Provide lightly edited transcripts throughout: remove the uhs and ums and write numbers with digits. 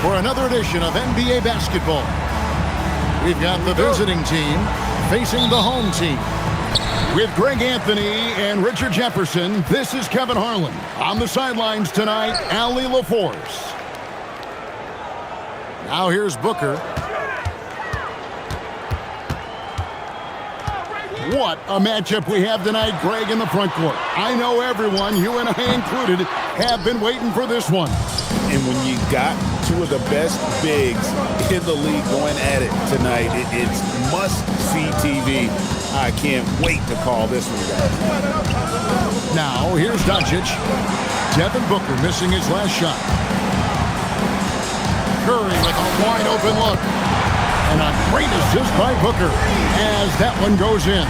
for another edition of NBA basketball. We've got the visiting team facing the home team. With Greg Anthony and Richard Jefferson, this is Kevin Harlan. On the sidelines tonight, Allie LaForce. Now here's Booker. What a matchup we have tonight, Greg, in the front court. I know everyone, you and I included, have been waiting for this one. And when you got two of the best bigs in the league going at it tonight, it's must-see TV. I can't wait to call this one, guys. Now, here's Doncic. Devin Booker missing his last shot. Curry with a wide-open look. And a great assist by Booker as that one goes in.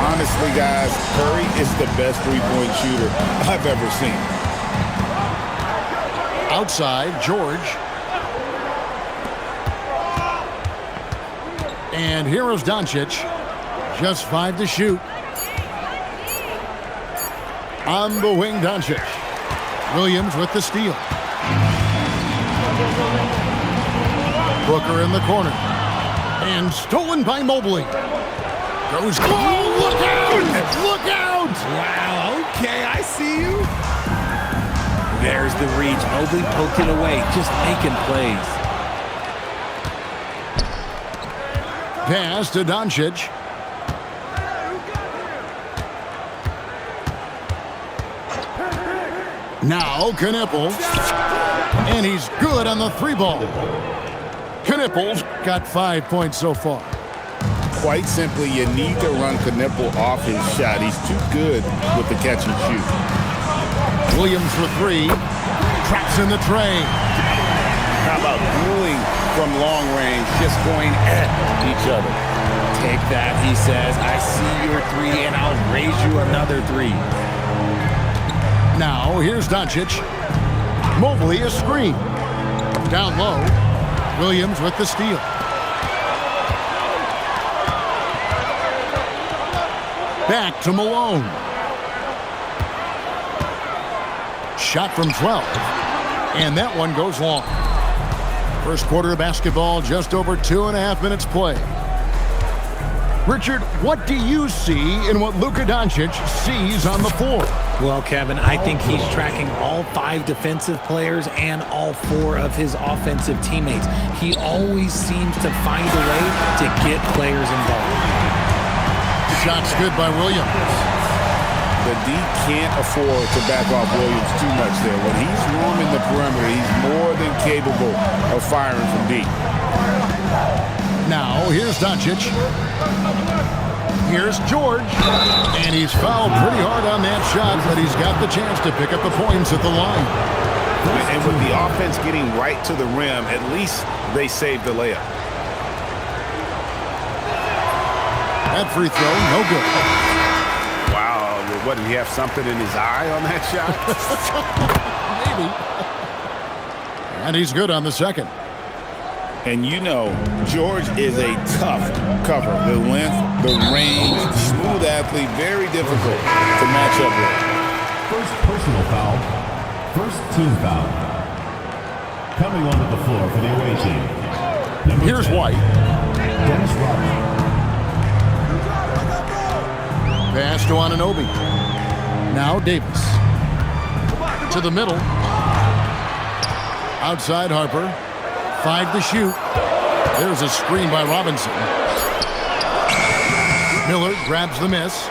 Honestly, guys, Curry is the best three-point shooter I've ever seen. Outside, George. And here is Doncic. Just 5 to shoot. On the wing, Doncic. Williams with the steal. Booker in the corner. And stolen by Mobley. Goes. Oh, look out! Look out! Wow, okay, I see you. There's the reach. Mobley poked it away, just making plays. Pass to Doncic. Now Knippel. And he's good on the three ball. Knippel's got 5 points so far. Quite simply, you need to run Knippel off his shot. He's too good with the catch and shoot. Williams for three. Traps in the tray. How about dueling from long range, just going at each other? Take that, he says. I see your three, and I'll raise you another three. Now, here's Doncic. Mobley a screen. Down low. Williams with the steal. Back to Malone. Shot from 12. And that one goes long. First quarter of basketball, just over 2.5 minutes play. Richard, what do you see in what Luka Doncic sees on the floor? Well, Kevin, I think he's tracking all 5 defensive players and all 4 of his offensive teammates. He always seems to find a way to get players involved. Shot's good by Williams. The D can't afford to back off Williams too much there. When he's roaming the perimeter, he's more than capable of firing from deep. Now, here's Doncic. Here's George. And he's fouled pretty hard on that shot, but he's got the chance to pick up the points at the line. And with the offense getting right to the rim, at least they saved the layup. That free throw, no good. Wow, what, did he have something in his eye on that shot? Maybe. And he's good on the second. And you know, George is a tough cover. The length, the range, smooth athlete, very difficult to match up with. First personal foul, first team foul. Coming onto the floor for the away team. Here's White. Dennis Rodman. Pass to Anunoby. Now Davis. To the middle. Outside Harper. 5 to shoot. There's a screen by Robinson. Miller grabs the miss.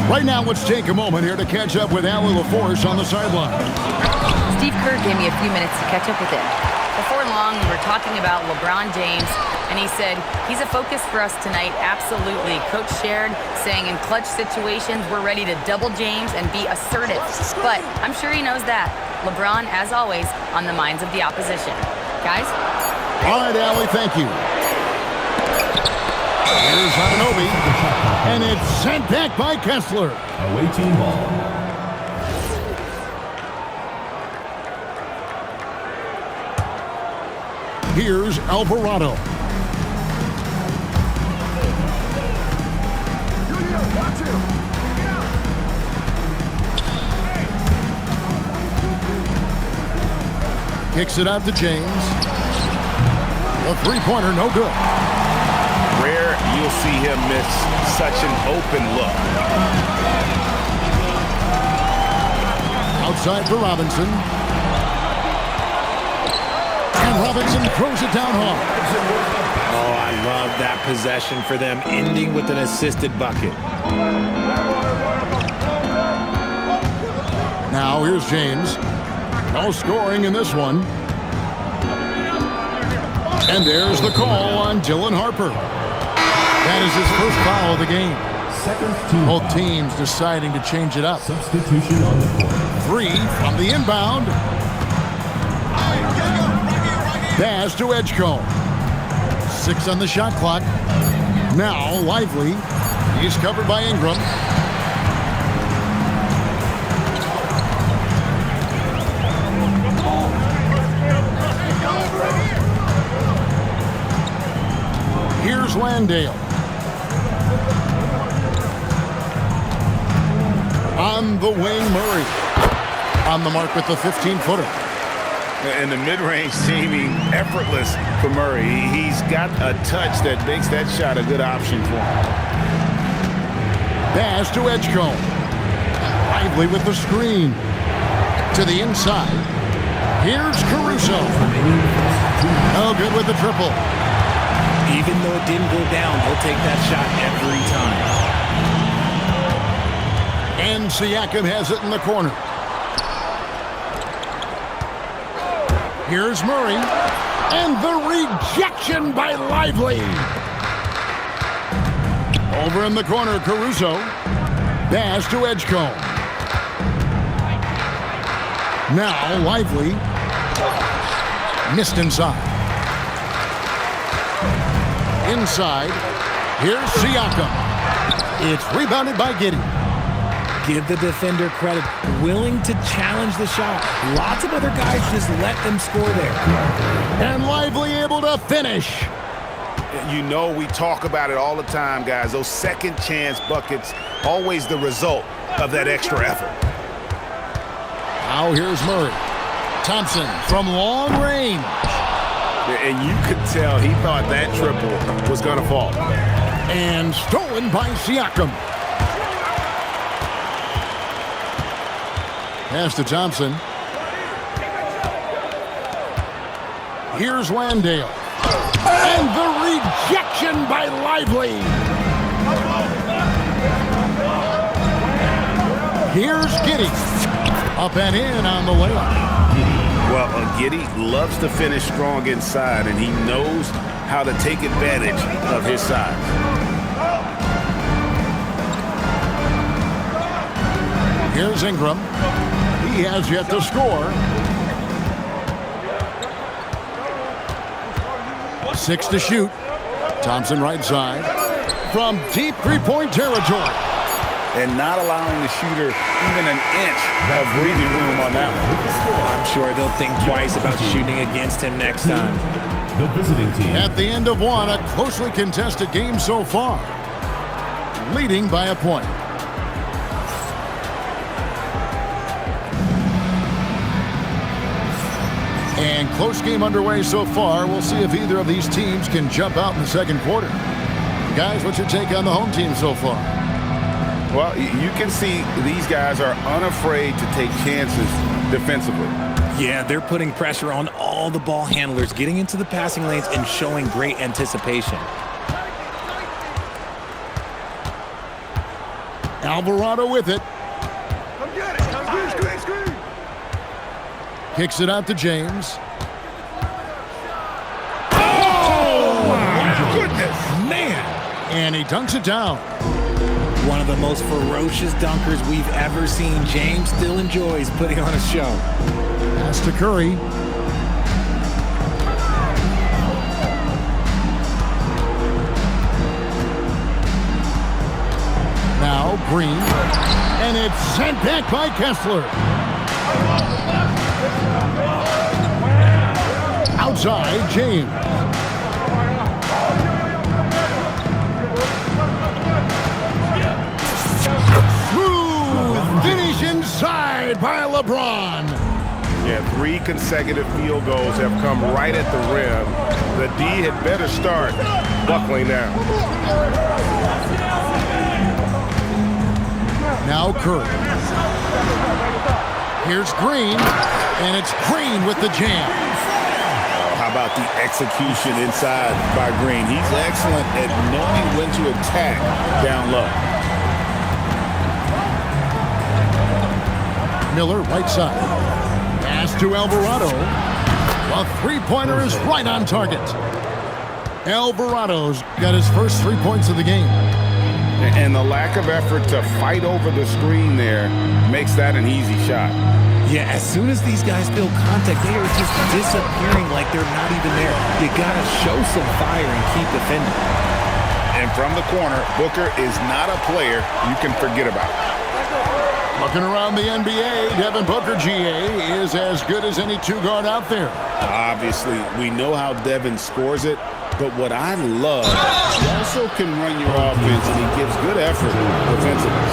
Right now, let's take a moment here to catch up with Allie LaForce on the sideline. Steve Kerr gave me a few minutes to catch up with him. Before long, we were talking about LeBron James, and he said, he's a focus for us tonight, absolutely. Coach shared, saying in clutch situations, we're ready to double James and be assertive. But I'm sure he knows that. LeBron, as always, on the minds of the opposition. Guys? All right, Allie, thank you. Here's Anunoby, and it's sent back by Kessler. Away team ball. Here's Alvarado. Kicks it out to James. A three-pointer, no good. Rare you'll see him miss such an open look. Outside for Robinson. And Robinson throws it down hard. Oh, I love that possession for them, ending with an assisted bucket. Now here's James. No scoring in this one. And there's the call on Dylan Harper. That is his first foul of the game. Both teams deciding to change it up. Substitution on the court. 3 from the inbound. Pass to Edgecombe. 6 on the shot clock. Now Lively. He's covered by Ingram. Here's Landale. On the wing, Murray. On the mark with the 15-footer. And the mid-range seeming effortless for Murray. He's got a touch that makes that shot a good option for him. Pass to Edgecombe. Lively with the screen. To the inside. Here's Caruso. No good with the triple. Even though it didn't go down, he'll take that shot every time. And Siakam has it in the corner. Here's Murray. And the rejection by Lively. Over in the corner, Caruso. Pass to Edgecombe. Now Lively. Missed inside. Inside. Here's Siakam. It's rebounded by Giddey. Give the defender credit. Willing to challenge the shot. Lots of other guys just let them score there. And Lively able to finish. You know we talk about it all the time, guys. Those second chance buckets, always the result of that extra effort. Now here's Murray. Thompson from long range. And you could tell he thought that triple was going to fall. And stolen by Siakam. Pass to Thompson. Here's Landale. And the rejection by Lively. Here's Giddey. Up and in on the layup. Well, Giddey loves to finish strong inside, and he knows how to take advantage of his size. Here's Ingram. He has yet to score. 6 to shoot. Thompson right side. From deep three-point territory. And not allowing the shooter even an inch of breathing room on that one. I'm sure they'll think twice about shooting against him next time. The visiting team. At the end of one, a closely contested game so far. Leading by a point. And close game underway so far. We'll see if either of these teams can jump out in the second quarter. Guys, what's your take on the home team so far? Well, you can see these guys are unafraid to take chances defensively. Yeah, they're putting pressure on all the ball handlers, getting into the passing lanes and showing great anticipation. Alvarado with it. Come get it. Screen. Kicks it out to James. Oh, my goodness. Man! And he dunks it down. One of the most ferocious dunkers we've ever seen. James still enjoys putting on a show. Pass to Curry. Now Green. And it's sent back by Kessler. Outside, James. Smooth finish inside by LeBron. Yeah, 3 consecutive field goals have come right at the rim. The D had better start buckling now. Now Curry. Here's Green, and it's Green with the jam. How about the execution inside by Green? He's excellent at knowing when to attack down low. Miller, right side. Pass to Alvarado. A three-pointer is right on target. Alvarado's got his first 3 points of the game. And the lack of effort to fight over the screen there makes that an easy shot. Yeah, as soon as these guys feel contact, they are just disappearing like they're not even there. You got to show some fire and keep defending. And from the corner, Booker is not a player you can forget about. Looking around the NBA, Devin Booker, GA, is as good as any two-guard out there. Obviously, we know how Devin scores it, but what I love, he also can run your offense, and he gives good effort defensively.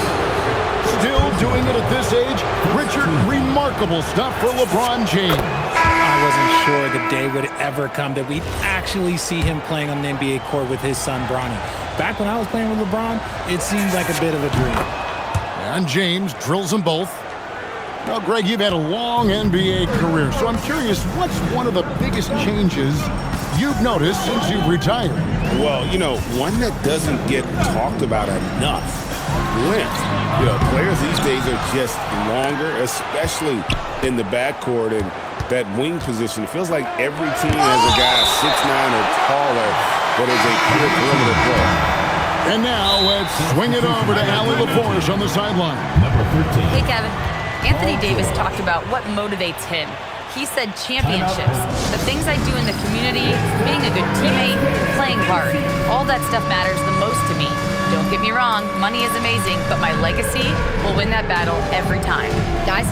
Still doing it at this age, Richard, remarkable stuff for LeBron James. I wasn't sure the day would ever come that we'd actually see him playing on the NBA court with his son, Bronny. Back when I was playing with LeBron, it seemed like a bit of a dream. And James drills them both. Now, Greg, you've had a long NBA career, so I'm curious, what's one of the biggest changes you've noticed since you've retired? Well, you know, one that doesn't get talked about enough, length. You know, players these days are just longer, especially in the backcourt and that wing position. It feels like every team has a guy 6'9" or taller that is a pure perimeter player. And now let's swing it over to Allie LaForce on the sideline. Number 13. Hey, Kevin. Anthony Davis talked about what motivates him. He said championships, the things I do in the community, being a good teammate, playing hard. All that stuff matters the most to me. Don't get me wrong, money is amazing, but my legacy will win that battle every time. Guys?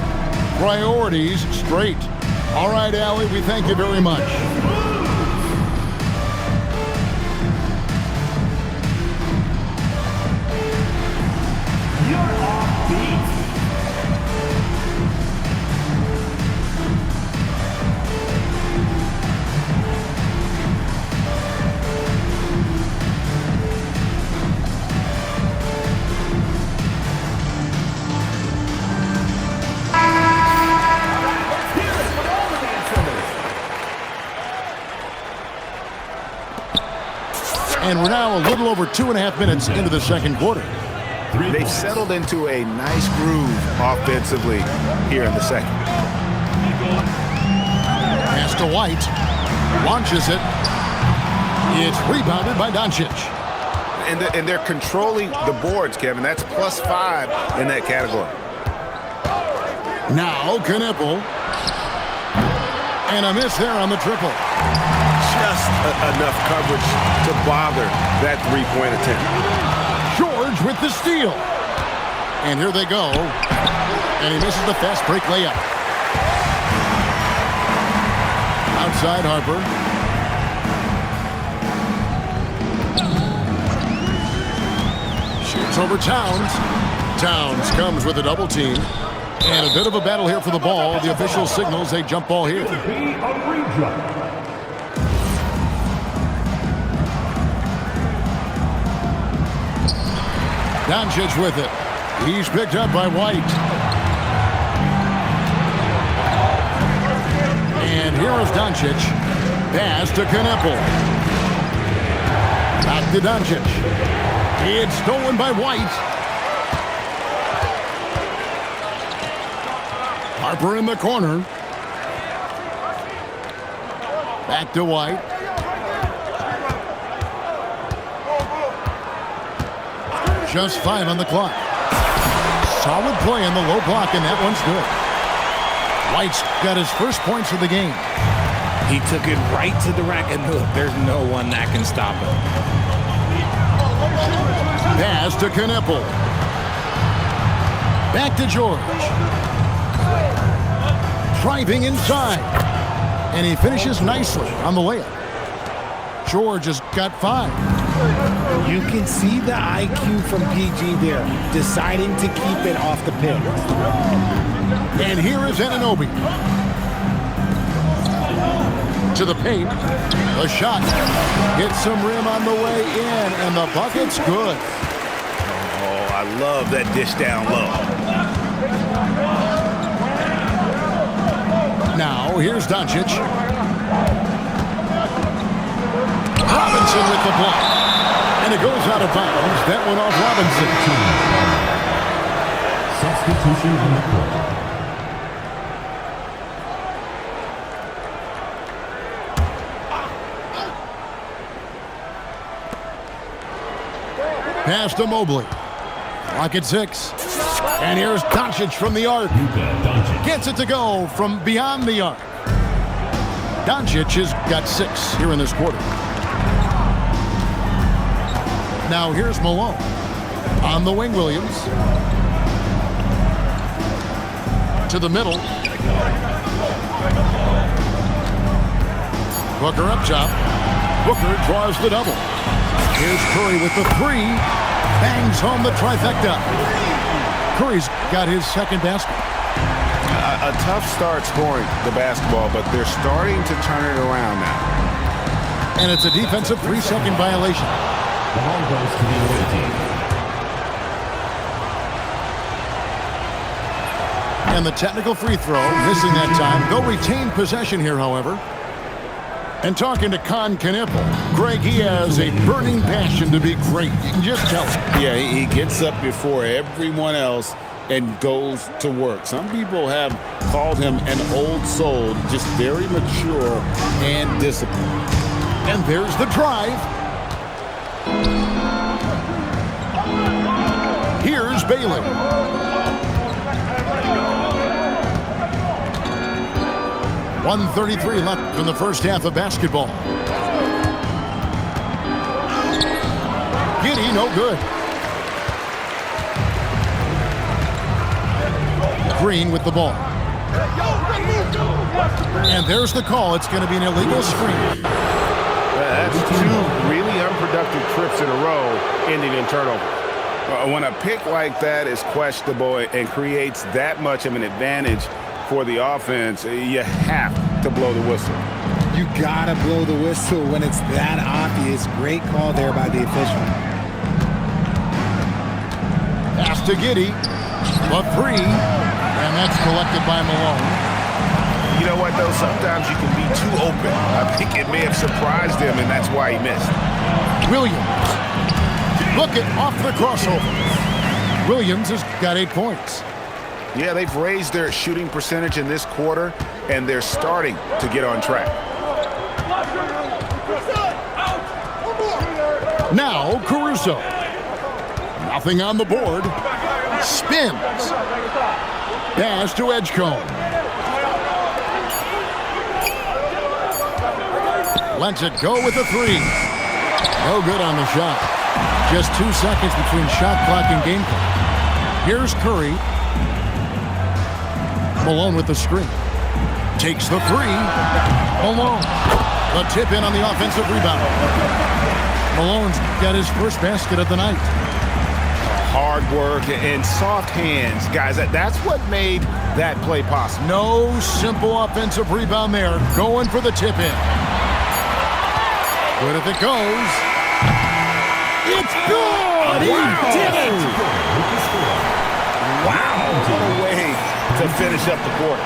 Priorities straight. All right, Allie, we thank you very much. You're off beat. And we're now a little over 2.5 minutes into the second quarter. They've settled into a nice groove offensively here in the second. Pass to White. Launches it. It's rebounded by Doncic. And they're controlling the boards, Kevin. That's +5 in that category. Now Knipple. And a miss there on the triple. Just enough coverage to bother that three-point attempt. George with the steal. And here they go. And he misses the fast break layup. Outside Harper. Shoots over Towns. Towns comes with a double team. And a bit of a battle here for the ball. The official signals a jump ball here. Doncic with it. He's picked up by White. And here is Doncic. Pass to Knipple. Back to Doncic. It's stolen by White. Harper in the corner. Back to White. Just 5 on the clock. Solid play on the low block, and that one's good. White's got his first points of the game. He took it right to the rack, and look, there's no one that can stop him. Pass to Knipple. Back to George. Driving inside. And he finishes nicely on the layup. George has got 5. You can see the IQ from PG there, deciding to keep it off the pin. And here is Anunoby. To the paint. The shot hits some rim on the way in, and the bucket's good. Oh, I love that dish down low. Now, here's Doncic. Robinson with the block. And it goes out of bounds. That one off Robinson. Substitution on the court. Pass to Mobley. Clock at 6. And here's Doncic from the arc. Gets it to go from beyond the arc. Doncic has got 6 here in this quarter. Now here's Malone. On the wing, Williams. To the middle. Booker up top. Booker draws the double. Here's Curry with the 3. Bangs home the trifecta. Curry's got his second basket. A tough start scoring the basketball, but they're starting to turn it around now. And it's a defensive 3-second violation. The ball goes to the away team. And the technical free throw, missing that time. They'll retain possession here, however. And talking to Con Knipple, Greg, he has a burning passion to be great. You can just tell him. Yeah, he gets up before everyone else and goes to work. Some people have called him an old soul, just very mature and disciplined. And there's the drive. Here's Bailey. .133 left in the first half of basketball. Giddey, no good. Green with the ball. And there's the call. It's going to be an illegal screen. That's 2 really unproductive trips in a row ending in turnover. When a pick like that is questionable and creates that much of an advantage for the offense, you have to blow the whistle. You gotta blow the whistle when it's that obvious. Great call there by the official. Pass to Giddey. A 3. And that's collected by Malone. You know what, though? Sometimes you can be too open. I think it may have surprised him, and that's why he missed. Williams. Look it off the crossover. Williams has got 8 points. Yeah, they've raised their shooting percentage in this quarter, and they're starting to get on track. Now Caruso. Nothing on the board. Spins. Pass to Edgecombe. Lets it go with the 3. No good on the shot. Just 2 seconds between shot clock and game clock. Here's Curry. Malone with the screen. Takes the 3. Malone. The tip in on the offensive rebound. Malone's got his first basket of the night. Hard work and soft hands. Guys, that's what made that play possible. No simple offensive rebound there. Going for the tip in. Good if it goes. It's good! He did it! Wow, what a way to finish up the quarter.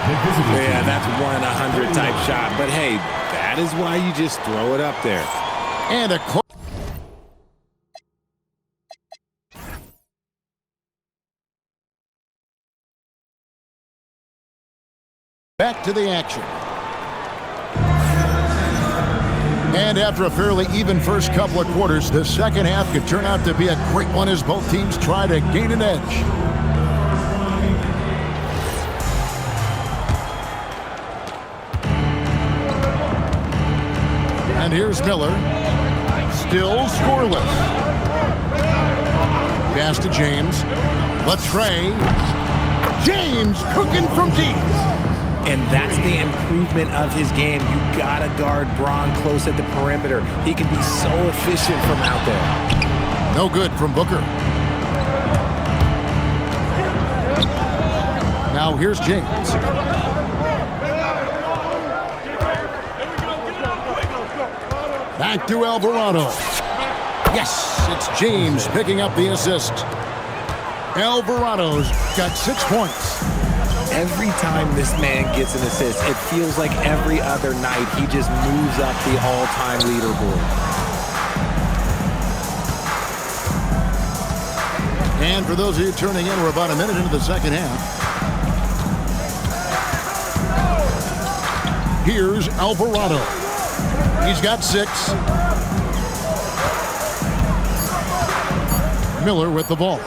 Yeah, that's 1 in 100 type shot. But hey, that is why you just throw it up there. And a back to the action. And after a fairly even first couple of quarters, the second half could turn out to be a great one as both teams try to gain an edge. And here's Miller. Still scoreless. Pass to James. Latrey. James cooking from deep. And that's the improvement of his game. You gotta guard Braun close at the perimeter. He can be so efficient from out there. No good from Booker. Now here's James. Back to Alvarado. Yes, it's James picking up the assist. Alvarado's got 6 points. Every time this man gets an assist, it feels like every other night he just moves up the all-time leaderboard. And for those of you turning in, we're about a minute into the second half. Here's Alvarado. He's got 6. Miller with the ball.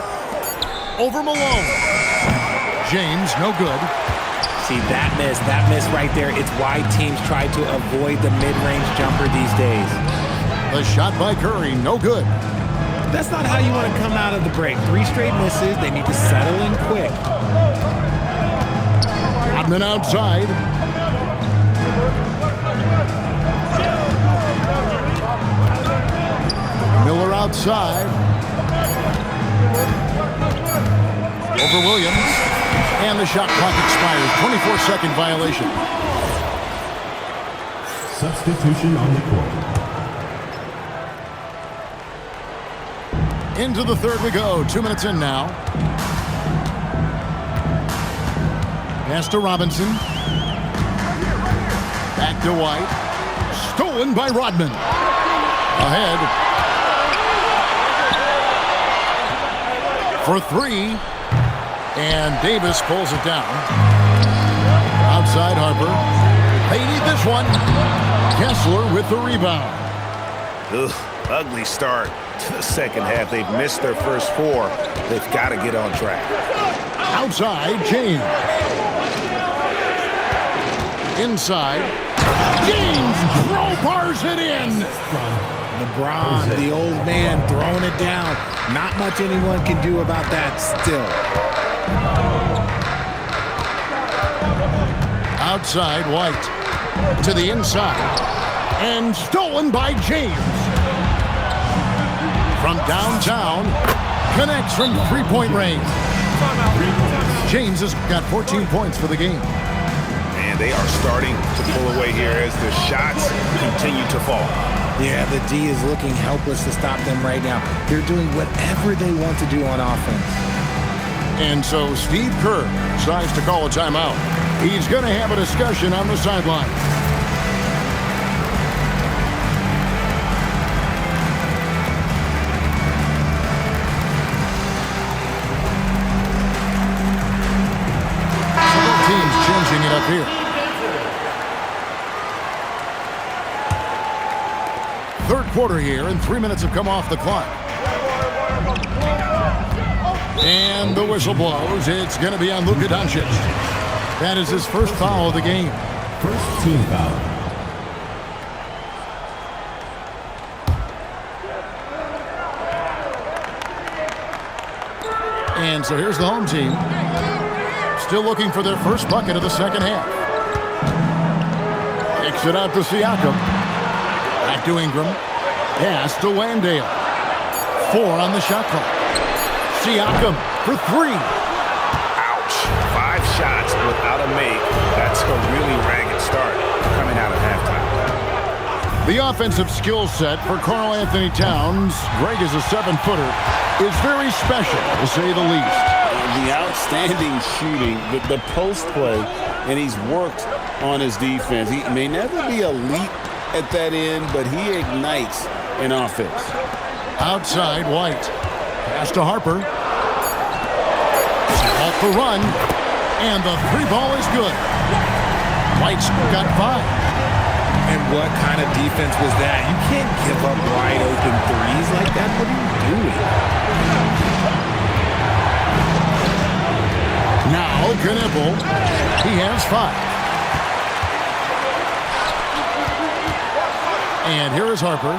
Over Malone. James, no good. See, that miss right there, it's why teams try to avoid the mid-range jumper these days. The shot by Curry, no good. That's not how you want to come out of the break. 3 straight misses, they need to settle in quick. Rodman outside. Miller outside. Over Williams. And the shot clock expires. 24-second violation. Substitution on the court. Into the third we go. 2 minutes in now. Pass to Robinson. Back to White. Stolen by Rodman. Ahead. For 3. And Davis pulls it down. Outside Harper. They need this one. Kessler with the rebound. Ugh, ugly start to the second half. They've missed their first 4. They've got to get on track. Outside, James. Inside. James crowbars it in. LeBron, the old man, throwing it down. Not much anyone can do about that still. Outside, White. To the inside. And stolen by James. From downtown. Connects from three-point range. James has got 14 points for the game. And they are starting to pull away here as the shots continue to fall. Yeah, the D is looking helpless to stop them right now. They're doing whatever they want to do on offense. And so Steve Kerr decides to call a timeout. He's going to have a discussion on the sideline. Both teams changing it up here. Third quarter here, and 3 minutes have come off the clock. And the whistle blows. It's going to be on Luka Doncic. That is his first foul of the game. First team foul. And so here's the home team. Still looking for their first bucket of the second half. Kicks it out to Siakam. Back to Ingram. Pass to Landale. 4 on the shot clock. Siakam for 3. Ouch. 5 shots without a make. That's a really ragged start coming out of halftime. The offensive skill set for Karl Anthony Towns, Greg is a 7-footer, is very special, to say the least. The outstanding shooting, the post play, and he's worked on his defense. He may never be elite at that end, but he ignites an offense. Outside, White. Pass to Harper. Off the run. And the 3 ball is good. White's got 5. And what kind of defense was that? You can't give up wide open threes like that. What are you doing? Now, Knipple. He has 5. And here is Harper.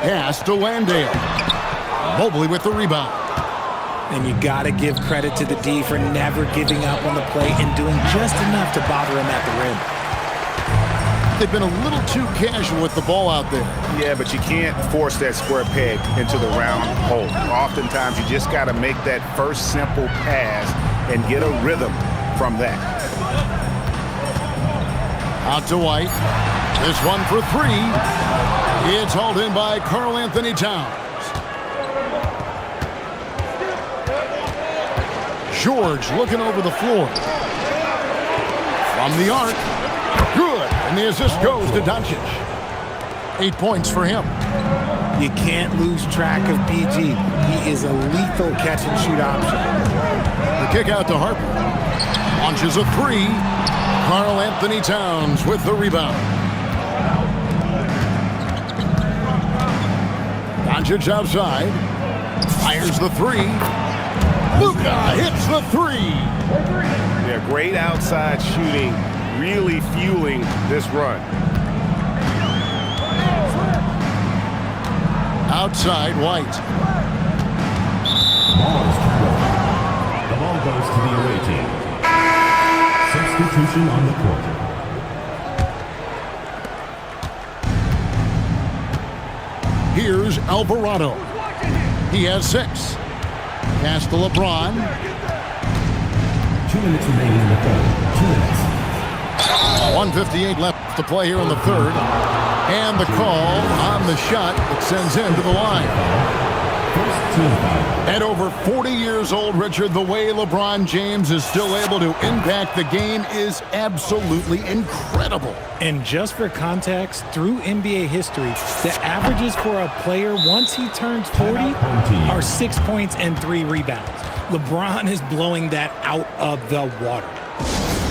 Pass to Landale. Mobley with the rebound. And you got to give credit to the D for never giving up on the play and doing just enough to bother him at the rim. They've been a little too casual with the ball out there. Yeah, but you can't force that square peg into the round hole. Oftentimes, you just got to make that first simple pass and get a rhythm from that. Out to White. This one for three. It's hauled in by Karl Anthony Towns. George looking over the floor. From the arc. Good. And the assist goes to Doncic. 8 points for him. You can't lose track of PG. He is a lethal catch-and-shoot option. The kick out to Harper. Launches a three. Karl Anthony Towns with the rebound. Doncic outside. Fires the three. Luka hits the three. Yeah, great outside shooting, really fueling this run. Outside, White. The ball goes to the away team. Substitution on the court. Here's Alvarado. He has 6. Pass to LeBron. 2 minutes remaining in the third. 2 minutes. 1:58 left to play here in the third. And the call on the shot that sends him to the line. First team foul. At over 40 years old, Richard, the way LeBron James is still able to impact the game is absolutely incredible. And just for context, through NBA history, the averages for a player once he turns 40 are 6 points and 3 rebounds. LeBron is blowing that out of the water.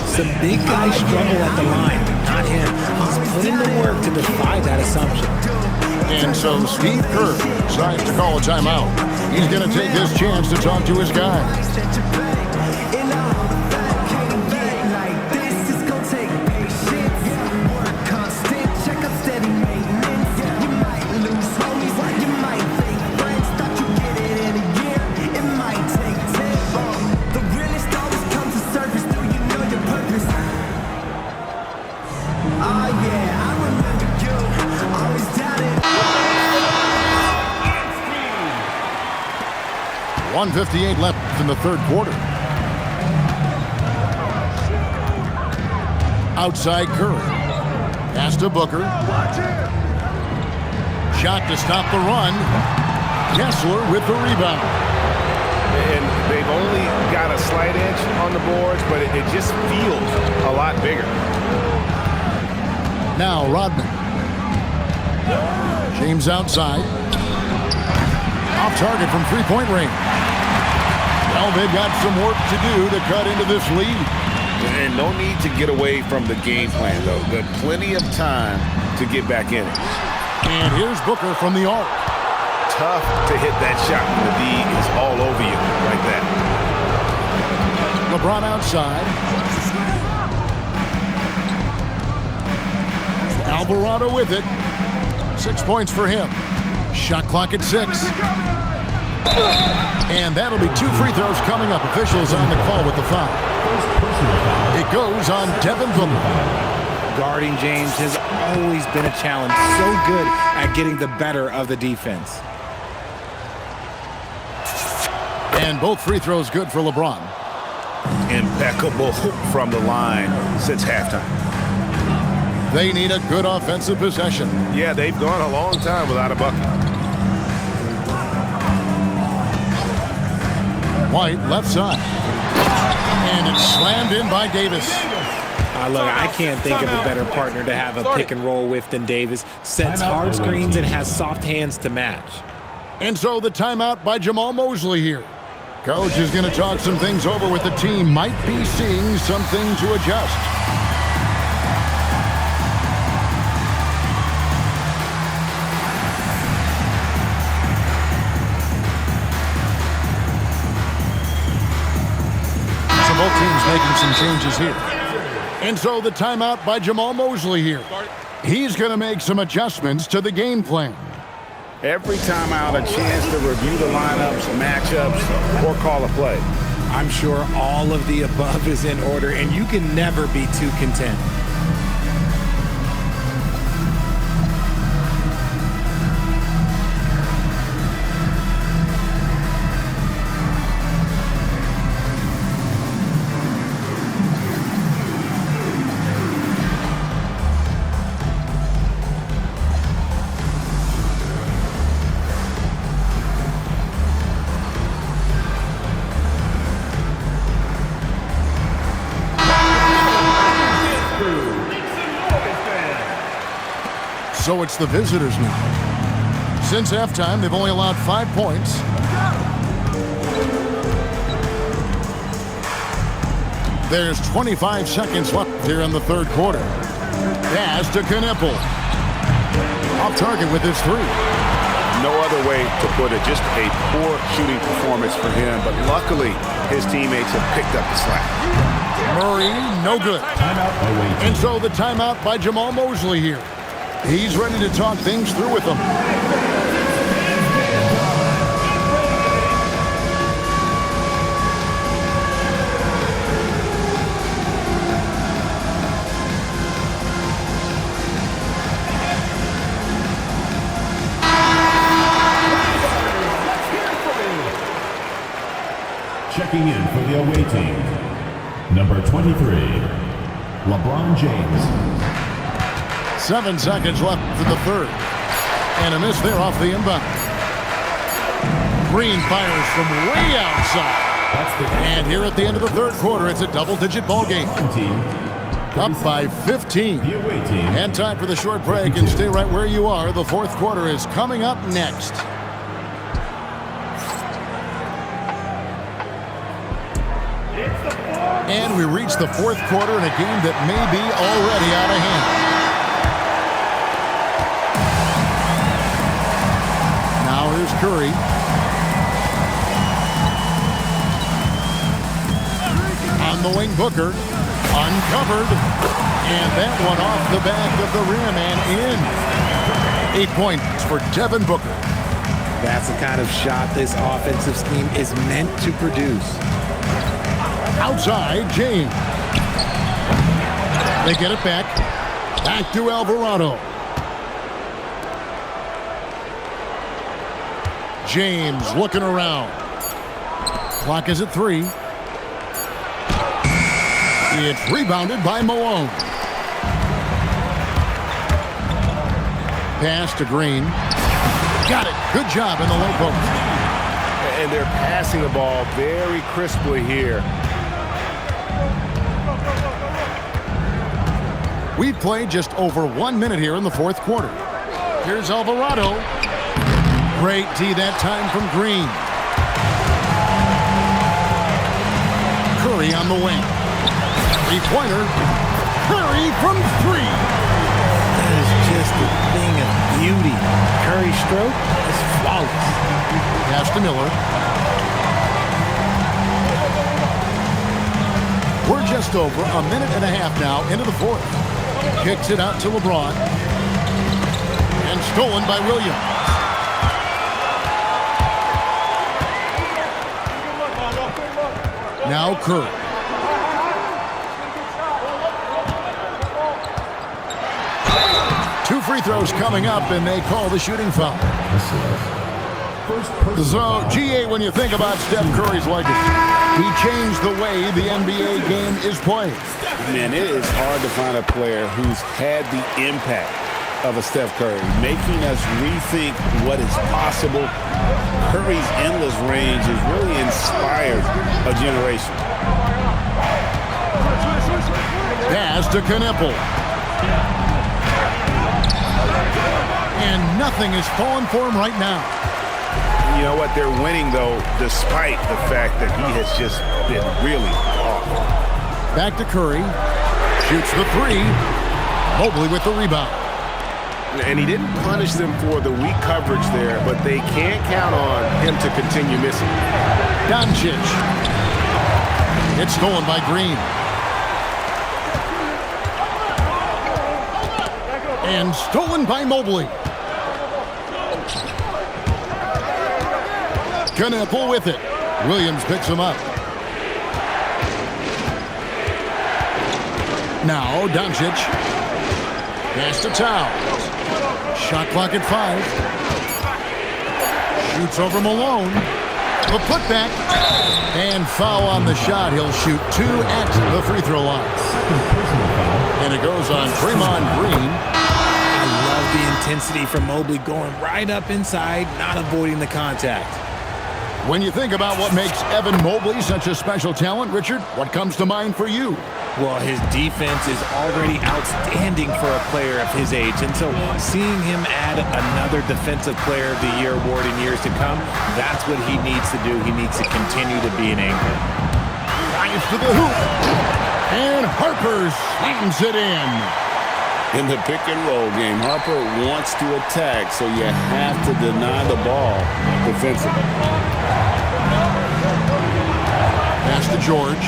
Some big guys struggle at the line, not him. He's put in the work to defy that assumption. And so Steve Kerr decides to call a timeout. He's going to take this chance to talk to his guys. Oh yeah, I remember you. Always doubted. 1:58 left in the third quarter. Outside Curry. Pass to Booker. Shot to stop the run. Kessler with the rebound. And they've only got a slight edge on the boards, but it just feels a lot bigger. Now Rodman. James outside. Off target from three-point range. Well, they've got some work to do to cut into this lead. And no need to get away from the game plan, though. There's plenty of time to get back in it. And here's Booker from the arc. Tough to hit that shot when the D is all over you like that. LeBron outside. Alvarado with it. 6 points for him. Shot clock at 6. And that'll be 2 free throws coming up. Officials on the call with the foul. It goes on Devin Booker. Guarding James has always been a challenge. So good at getting the better of the defense. And both free throws good for LeBron. Impeccable from the line since halftime. They need a good offensive possession. Yeah, they've gone a long time without a bucket. White left side. And it's slammed in by Davis. Look, I can't think of a better partner to have a pick and roll with than Davis. Sets hard screens and has soft hands to match. And so the timeout by Jamal Mosley here. Coach is going to talk some things over with the team. Might be seeing something to adjust. So both teams making some changes here. And so the timeout by Jamal Mosley here. He's going to make some adjustments to the game plan. Every time out, a chance to review the lineups, matchups, or call a play. I'm sure all of the above is in order, and you can never be too content. So it's the visitors now. Since halftime, they've only allowed 5 points. There's 25 seconds left here in the third quarter. Pass to Knippel. Off target with his three. No other way to put it. Just a poor shooting performance for him. But luckily, his teammates have picked up the slack. Murray, no good. Timeout. And so the timeout by Jamal Mosley here. He's ready to talk things through with them. Checking in for the away team, number 23, LeBron James. 7 seconds left in the third. And a miss there off the inbound. Green fires from way outside. And here at the end of the third quarter, it's a double-digit ball game. Up by 15. And time for the short break, and stay right where you are. The fourth quarter is coming up next. And we reach the fourth quarter in a game that may be already out of hand. Now here's Curry. On the wing, Booker. Uncovered. And that one off the back of the rim and in. 8 points for Devin Booker. That's the kind of shot this offensive scheme is meant to produce. Outside, James. They get it back. Back to Alvarado. James looking around. Clock is at 3. It's rebounded by Malone. Pass to Green. Got it. Good job in the low post. And they're passing the ball very crisply here. We've played just over 1 minute here in the fourth quarter. Here's Alvarado. Great D that time from Green. Curry on the wing. Three-pointer. Curry from 3. That is just a thing of beauty. Curry stroke is flawless. Pass to Miller. We're just over a minute and a half now into the fourth. Kicks it out to LeBron. And stolen by Williams. Now Curry. Two free throws coming up, and they call the shooting foul. So, GA, when you think about Steph Curry's legacy, he changed the way the NBA game is played. Man, it is hard to find a player who's had the impact of a Steph Curry, making us rethink what is possible. Curry's endless range has really inspired a generation. Pass to Knippel. And nothing is falling for him right now. You know what? They're winning, though, despite the fact that he has just been really awful. Back to Curry. Shoots the 3. Mobley with the rebound. And he didn't punish them for the weak coverage there, but they can't count on him to continue missing. Doncic. It's stolen by Green. And stolen by Mobley. Knippel with it. Williams picks him up. Now Doncic. Pass to Towns. Shot clock at 5. Shoots over Malone. The putback. And foul on the shot. He'll shoot 2 at the free throw line. And it goes on Draymond Green. I love the intensity from Mobley going right up inside, not avoiding the contact. When you think about what makes Evan Mobley such a special talent, Richard, what comes to mind for you? Well, his defense is already outstanding for a player of his age, and so seeing him add another Defensive Player of the Year award in years to come, that's what he needs to do. He needs to continue to be an anchor. Drives to the hoop, and Harper slams it in. In the pick and roll game, Harper wants to attack, so you have to deny the ball defensively. Pass to George.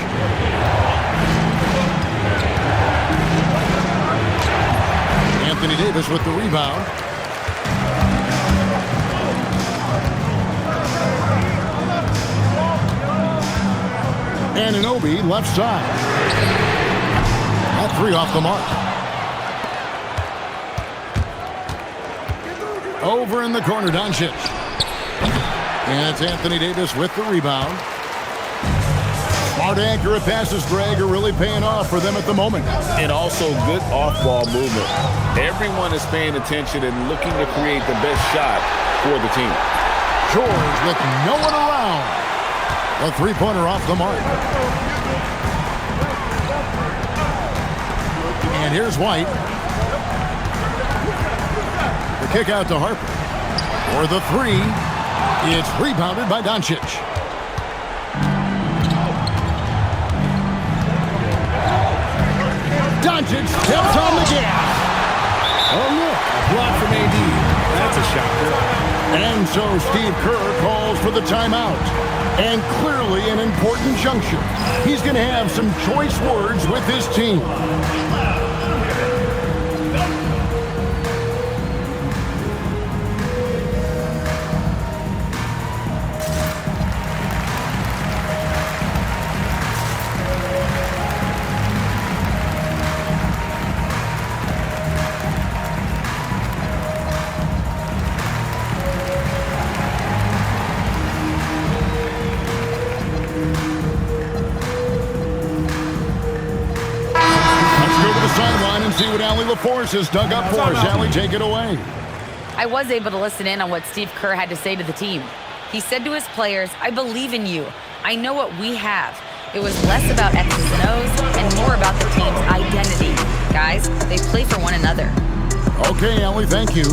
Anthony Davis with the rebound. Anunoby left side. That three off the mark. Over in the corner, Doncic. And it's Anthony Davis with the rebound. Smart, accurate passes, Greg, are really paying off for them at the moment. And also good off-ball movement. Everyone is paying attention and looking to create the best shot for the team. George with no one around. A three-pointer off the mark. And here's White. The kick out to Harper. For the three, it's rebounded by Doncic. Doncic steps on the gas. Oh, look, a block from AD. That's a shocker. And so Steve Kerr calls for the timeout. And clearly an important juncture. He's going to have some choice words with his team. See what Allie LaForce has dug up for us. Allie, take it away. I was able to listen in on what Steve Kerr had to say to the team. He said to his players, I believe in you. I know what we have. It was less about X's and O's and more about the team's identity. Guys, they play for one another. Okay, Allie, thank you.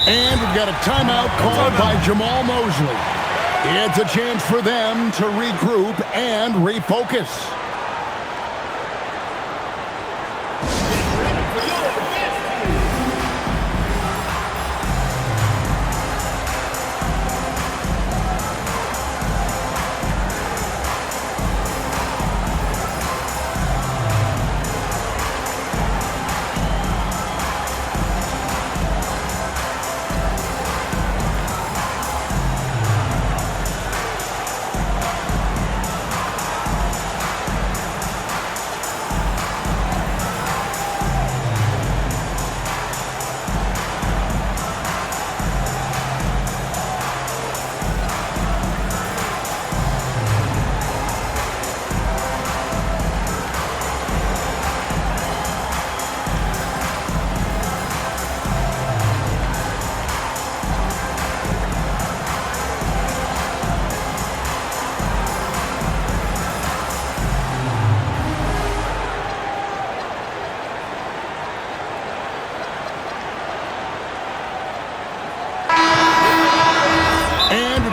And we've got a timeout called by Jamal Mosley. It's a chance for them to regroup and refocus.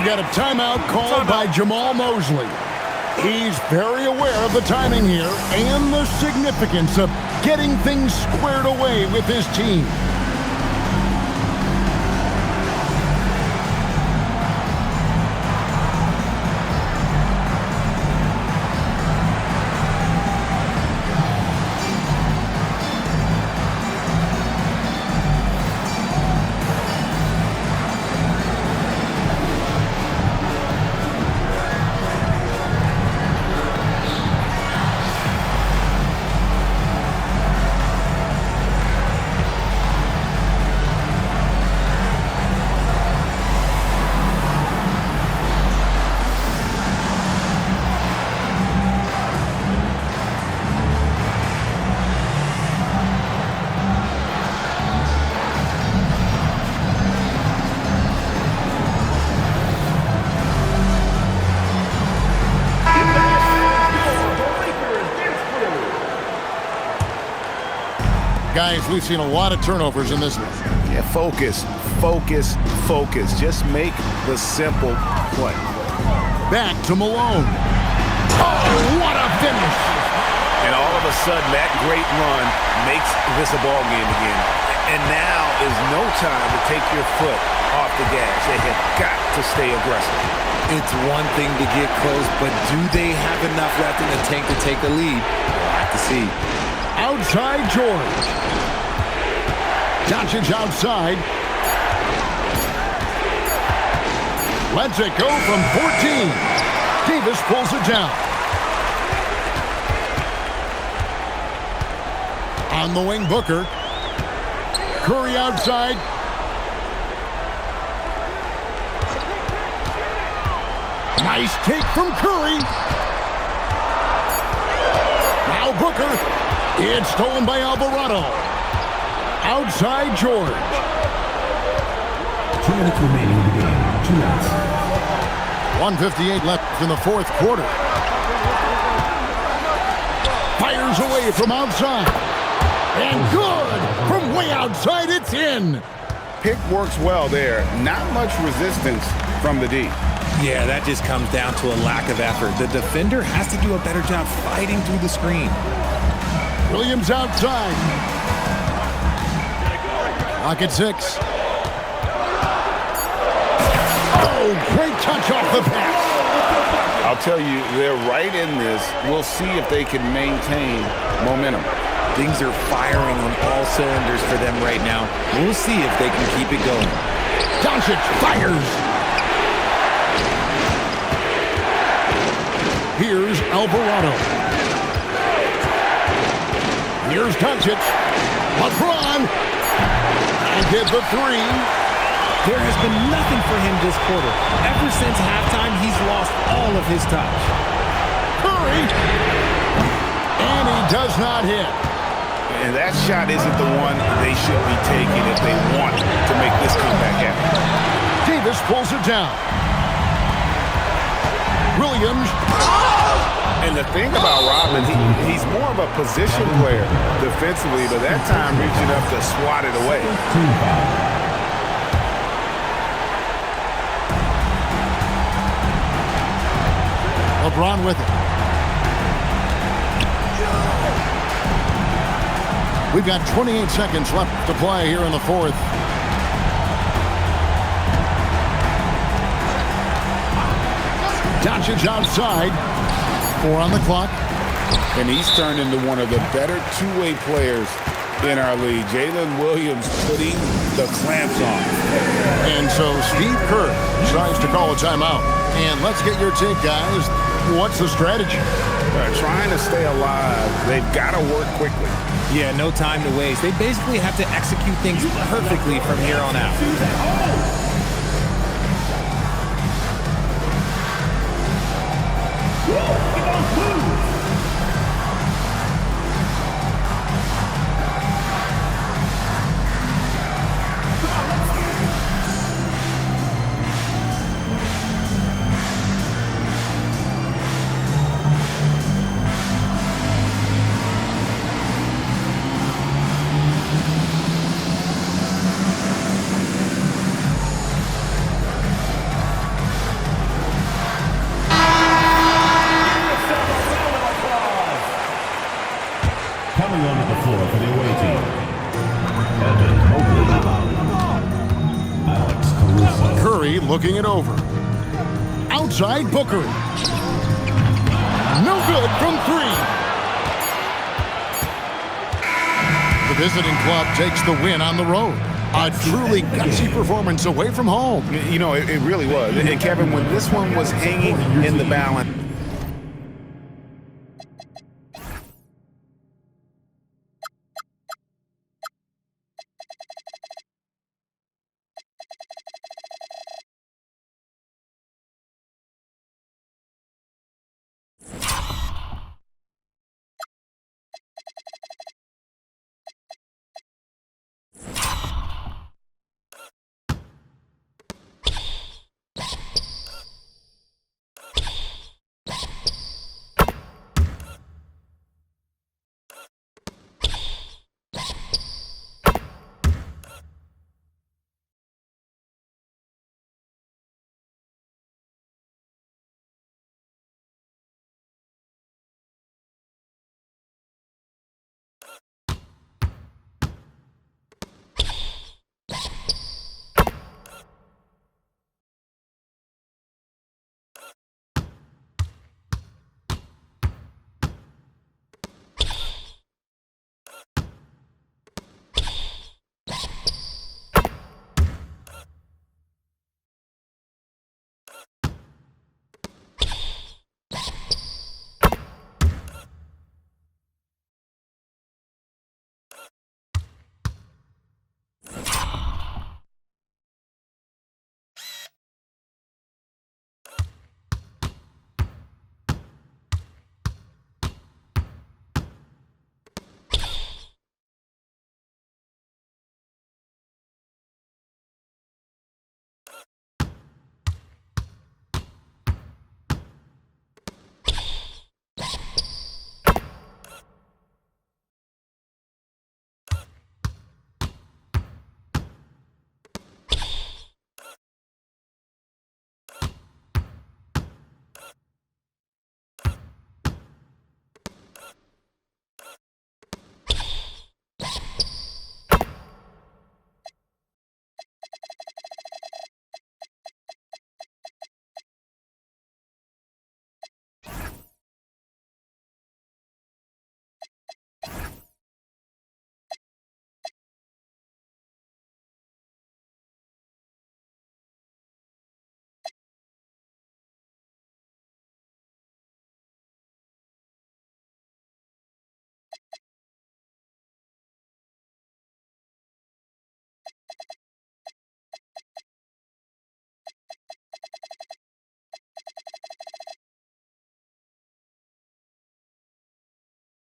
Got a timeout called by Jamal Mosley. He's very aware of the timing here and the significance of getting things squared away with his team. Guys, we've seen a lot of turnovers in this one. Yeah, focus, focus, focus. Just make the simple play. Back to Malone. Oh, what a finish! And all of a sudden, that great run makes this a ball game again. And now is no time to take your foot off the gas. They have got to stay aggressive. It's one thing to get close, but do they have enough left in the tank to take the lead? We'll have to see. Outside George. Doncic outside. Lets it go from 14. Davis pulls it down. On the wing, Booker. Curry outside. Nice take from Curry. Now Booker. It's stolen by Alvarado. Outside George. 2 minutes remaining in the game. 2 minutes. 1:58 left in the fourth quarter. Fires away from outside. And good! From way outside, it's in. Pick works well there. Not much resistance from the D. Yeah, that just comes down to a lack of effort. The defender has to do a better job fighting through the screen. Williams outside. Lock at 6. Oh, great touch off the pass. I'll tell you, they're right in this. We'll see if they can maintain momentum. Things are firing on all cylinders for them right now. We'll see if they can keep it going. Doncic fires. Here's Alvarado. Here's Doncic. LeBron. And hit the 3. There has been nothing for him this quarter. Ever since halftime, he's lost all of his touch. Curry. And he does not hit. And that shot isn't the one they should be taking if they want to make this comeback happen. Davis pulls it down. Williams. And the thing about Rodman, he's more of a position player defensively, but that time reaching up to swat it away. LeBron with it. We've got 28 seconds left to play here in the fourth. Doncic outside. 4 on the clock. And he's turned into one of the better two-way players in our league. Jalen Williams putting the clamps on. And so Steve Kerr decides to call a timeout. And let's get your take, guys. What's the strategy? Trying to stay alive. They've got to work quickly. Yeah, no time to waste. They basically have to execute things perfectly from here on out. Coming onto the floor for the away team. Alex Caruso. Curry looking it over. Outside Booker. No good from 3. The visiting club takes the win on the road. A truly gutsy performance away from home. You know, it really was. And Kevin, when this one was hanging in the balance,